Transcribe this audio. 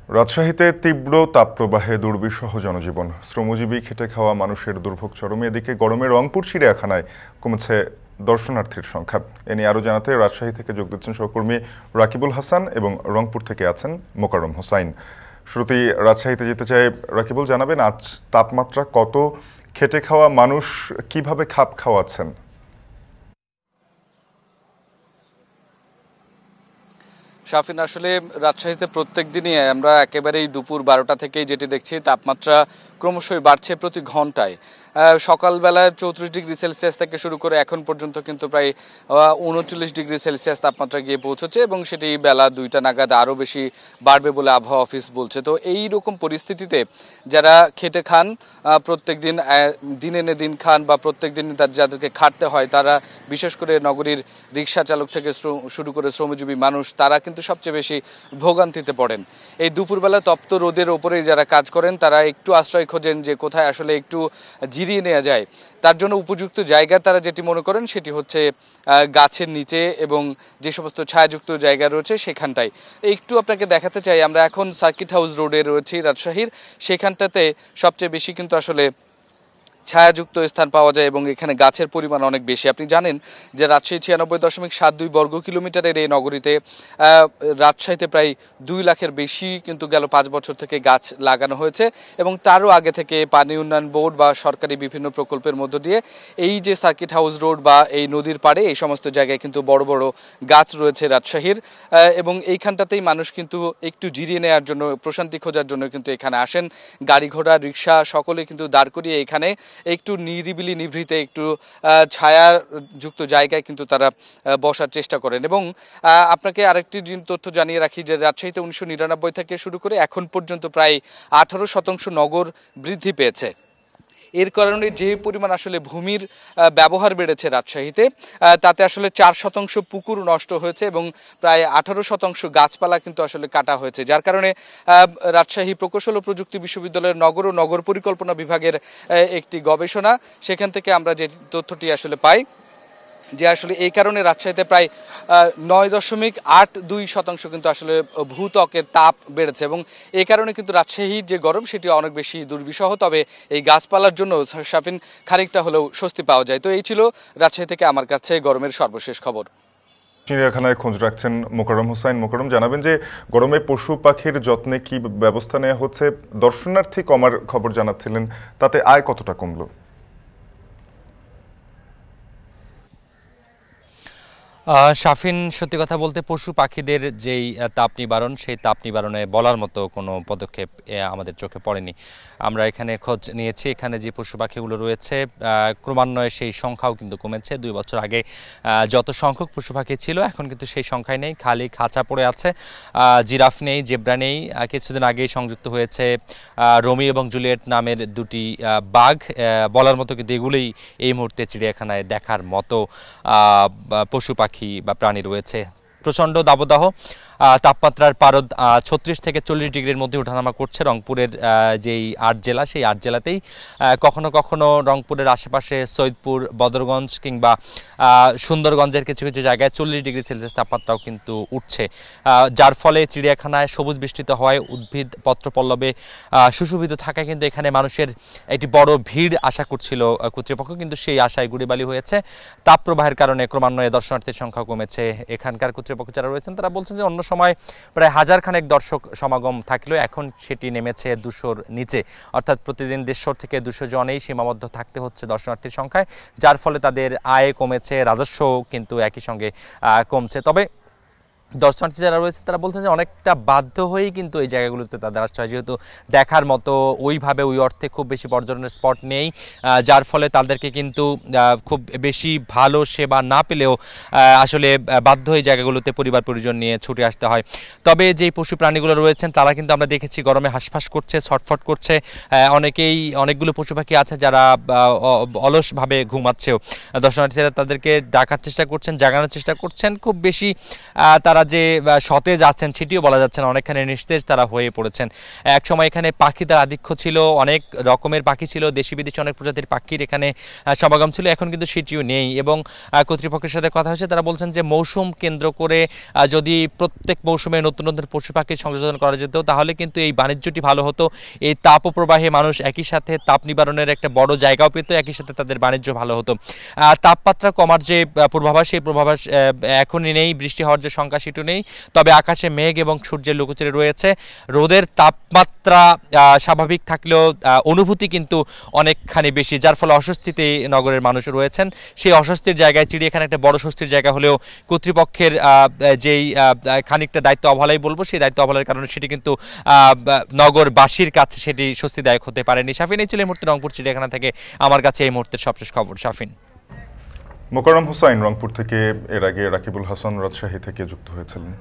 রাজশাহীতে তীব্র তাপপ্রবাহে দুর্বিষহ জনজীবন। শ্রমজীবী খেটে খাওয়া মানুষের দুর্ভোগ চরমে। এদিকে গরমে রংপুর চিড়িয়াখানায় কমেছে দর্শনার্থীর সংখ্যা। এ নিয়ে আরও জানাতে রাজশাহী থেকে যোগ দিচ্ছেন সহকর্মী রাকিবুল হাসান এবং রংপুর থেকে আছেন মোকাররম হোসাইন। শুরুতেই রাজশাহীতে যেতে চাই, রাকিবুল, জানাবেন আজ তাপমাত্রা কত, খেটে খাওয়া মানুষ কিভাবে খাপ খাওয়াচ্ছেন? শাফিন, আসলে রাজশাহীতে প্রত্যেক দিনই আমরা একেবারেই দুপুর 12টা থেকেই যেটি দেখছি, তাপমাত্রা ক্রমশই বাড়ছে প্রতি ঘন্টায়। সকালবেলায় 34 ডিগ্রি সেলসিয়াস থেকে শুরু করে এখন পর্যন্ত কিন্তু প্রায় 39 ডিগ্রি সেলসিয়াস তাপমাত্রা গিয়ে পৌঁছেছে এবং সেটি বেলা 2টা নাগাদ আরও বেশি বাড়বে বলে আবহাওয়া অফিস বলছে। তো এই রকম পরিস্থিতিতে যারা খেটে খান, প্রত্যেক দিন দিন এনে দিন খান বা প্রত্যেক দিন যাদেরকে খাটতে হয়, তারা বিশেষ করে নগরীর রিক্সা চালক থেকে শুরু করে শ্রমজীবী মানুষ, তারা কিন্তু সবচেয়ে বেশি ভোগান্তিতে পড়েন। এই দুপুরবেলা তপ্ত রোদের ওপরেই যারা কাজ করেন, তারা একটু আশ্রয় খোঁজেন যে কোথায় আসলে একটু জিরিয়ে নেওয়া যায়। তার জন্য উপযুক্ত জায়গা তারা যেটি মনে করেন সেটি হচ্ছে গাছের নিচে এবং যে সমস্ত ছায়াযুক্ত জায়গা রয়েছে সেখানটায়। একটু আপনাকে দেখাতে চাই, আমরা এখন সার্কিট হাউস রোডে রয়েছি রাজশাহীর। সেখানটাতে সবচেয়ে বেশি কিন্তু আসলে ছায়াযুক্ত স্থান পাওয়া যায় এবং এখানে গাছের পরিমাণ অনেক বেশি। আপনি জানেন যে রাজশাহী 96.72 বর্গ কিলোমিটারের এই নগরীতে রাজশাহীতে প্রায় 2 লাখের বেশি কিন্তু গেল 5 বছর থেকে গাছ লাগানো হয়েছে এবং তারও আগে থেকে পানি উন্নয়ন বোর্ড বা সরকারি বিভিন্ন প্রকল্পের মধ্য দিয়ে এই যে সার্কিট হাউস রোড বা এই নদীর পাড়ে এই সমস্ত জায়গায় কিন্তু বড় বড় গাছ রয়েছে রাজশাহীর। এবং এইখানটাতেই মানুষ কিন্তু একটু জিরিয়ে নেওয়ার জন্য, প্রশান্তি খোঁজার জন্য কিন্তু এখানে আসেন। গাড়ি ঘোড়া রিক্সা সকলে কিন্তু দাঁড় করিয়ে এখানে একটু নিরিবিলি নিভৃতে একটু ছায়াযুক্ত জায়গায় কিন্তু তারা বসার চেষ্টা করেন। এবং আপনাকে আরেকটি তথ্য জানিয়ে রাখি যে রাজশাহীতে 1999 থেকে শুরু করে এখন পর্যন্ত প্রায় 18% নগর বৃদ্ধি পেয়েছে। এর কারণে যে পরিমাণ আসলে ভূমির ব্যবহার বেড়েছে রাজশাহীতে, তাতে আসলে 4% পুকুর নষ্ট হয়েছে এবং প্রায় 18% গাছপালা কিন্তু আসলে কাটা হয়েছে। যার কারণে রাজশাহী প্রকৌশল ও প্রযুক্তি বিশ্ববিদ্যালয়ের নগর ও নগর পরিকল্পনা বিভাগের একটি গবেষণা, সেখান থেকে আমরা যে তথ্যটি আসলে পাই যে আসলে এই কারণে রাজশাহীতে প্রায় 9.82% কিন্তু আসলে ভূত্বকের তাপ বেড়েছে এবং এই কারণে কিন্তু রাজশাহীর যে গরম সেটি অনেক বেশি দুর্বিষহ। তবে এই গাছপালার জন্য শাফিন খানিকটা হলেও স্বস্তি পাওয়া যায়। তো এই ছিল রাজশাহী থেকে আমার কাছে গরমের সর্বশেষ খবর। চিড়িয়াখানায় খোঁজ রাখছেন মোকাররম হোসাইন। মোকাররম, জানাবেন যে গরমে পশু পাখির যত্নে কি ব্যবস্থা নেওয়া হচ্ছে? দর্শনার্থী কমার খবর জানাচ্ছিলেন, তাতে আয় কতটা কমলো? শাফিন, সত্যি কথা বলতে পশু পাখিদের যেই তাপ নিবারণ, সেই তাপ নিবারণে বলার মতো কোনো পদক্ষেপ আমাদের চোখে পড়েনি। আমরা এখানে খোঁজ নিয়েছি, এখানে যে পশু পাখিগুলো রয়েছে ক্রমান্বয়ে সেই সংখ্যাও কিন্তু কমেছে। 2 বছর আগে যত সংখ্যক পশু পাখি ছিল এখন কিন্তু সেই সংখ্যাই নেই, খালি খাঁচা পড়ে আছে। জিরাফ নেই, জেব্রা নেই। কিছুদিন আগেই সংযুক্ত হয়েছে রোমিও এবং জুলিয়েট নামের 2টি বাঘ। বলার মতো কিন্তু এগুলোই এই মুহূর্তে চিড়িয়াখানায় দেখার মতো পশু পাখি বা প্রাণী রয়েছে। প্রচণ্ড দাবদাহ, তাপমাত্রার পারদ 36 থেকে 40 ডিগ্রির মধ্যে ওঠানামা করছে রংপুরের যেই 8 জেলা, সেই 8 জেলাতেই। কখনো কখনো রংপুরের আশেপাশে সৈয়দপুর, বদরগঞ্জ কিংবা সুন্দরগঞ্জের কিছু কিছু জায়গায় 40 ডিগ্রি সেলসিয়াস তাপমাত্রাও কিন্তু উঠছে, যার ফলে চিড়িয়াখানায় সবুজ বৃষ্টিত হওয়ায় উদ্ভিদ পত্রপল্লবে সুশোভিত থাকায় কিন্তু এখানে মানুষের একটি বড় ভিড় আশা করছিল কর্তৃপক্ষ, কিন্তু সেই আশায় গুড়িবালি হয়েছে। তাপপ্রবাহের কারণে ক্রমান্বয়ে দর্শনার্থীর সংখ্যা কমেছে। এখানকার কর্তৃপক্ষ যারা রয়েছেন তারা বলছেন যে অন্য সময় প্রায় 1000 খানেক দর্শক সমাগম থাকলেও এখন সেটি নেমেছে 200-র নিচে, অর্থাৎ প্রতিদিন 150 থেকে 200 জনেই সীমাবদ্ধ থাকতে হচ্ছে দর্শনার্থীর সংখ্যায়, যার ফলে তাদের আয় কমেছে, রাজস্ব কিন্তু একই সঙ্গে কমছে। তবে দর্শনার্থী যারা রয়েছে তারা বলছেন যে অনেকটা বাধ্য হয়েই কিন্তু এই জায়গাগুলোতে তাদের আসতে হয়, যেহেতু দেখার মতো ওইভাবে ওই অর্থে খুব বেশি পর্যটনের স্পট নেই, যার ফলে তাদেরকে কিন্তু খুব বেশি ভালো সেবা না পেলেও আসলে বাধ্য হয়ে জায়গাগুলোতে পরিবার পরিজন নিয়ে ছুটে আসতে হয়। তবে যেই পশু প্রাণীগুলো রয়েছেন তারা কিন্তু আমরা দেখেছি গরমে হাঁসফাঁস করছে, ছটফট করছে। অনেকগুলো পশু পাখি আছে যারা অলসভাবে ঘুমাচ্ছেও। দর্শনার্থীরা তাদেরকে ডাকার চেষ্টা করছেন, জাগানোর চেষ্টা করছেন। খুব বেশি তারা যে সতেজ আছেন সেটিও বলা যাচ্ছে না, অনেকখানি নিস্তেজ তারা হয়ে পড়েছেন। এক সময় এখানে পাখিদের আধিক্য ছিল, অনেক রকমের পাখি ছিল, দেশি বিদেশি অনেক প্রজাতির পাখির এখানে সমাগম ছিল, এখন কিন্তু সেটিও নেই। এবং কর্তৃপক্ষের সাথে কথা হয়েছে, তারা বলছেন যে মৌসুম কেন্দ্র করে যদি প্রত্যেক মৌসুমে নতুন নতুন পশু পাখির সংযোজন করা যেত তাহলে কিন্তু এই বাণিজ্যটি ভালো হতো। এই তাপপ্রবাহে মানুষ একই সাথে তাপ নিবারণের একটা বড় জায়গাও পেত, একই সাথে তাদের বাণিজ্য ভালো হতো। তাপমাত্রা কমার যে পূর্বাভাস, সেই পূর্বাভাস এখনই নেই, বৃষ্টি হওয়ার যে সংখ্যা সেটিও নেই, তবে আকাশে মেঘ এবং সূর্যের লুকোচুরি রয়েছে। রোদের তাপমাত্রা স্বাভাবিক থাকলেও অনুভূতি কিন্তু অনেকখানি বেশি, যার ফলে অস্বস্তিতে নগরের মানুষ রয়েছেন। সেই অস্বস্তির জায়গায় চিড়িয়াখানা একটা বড় স্বস্তির জায়গা হলেও কর্তৃপক্ষের যেই খানিকটা দায়িত্ব অবহেলাই বলবো, সেই দায়িত্ব অবহেলার কারণে সেটি কিন্তু নগরবাসীর কাছে সেটি স্বস্তিদায়ক হতে পারেনি। শাফিন, এই ছিল এই মুহূর্তে রংপুর চিড়িয়াখানা থেকে আমার কাছে এই মুহূর্তের সবশেষ খবর। শাফিন। মোকাররম হোসাইন রংপুর থেকে, এর আগে রাকিবুল হাসান রাজশাহী থেকে যুক্ত হয়েছিলেন।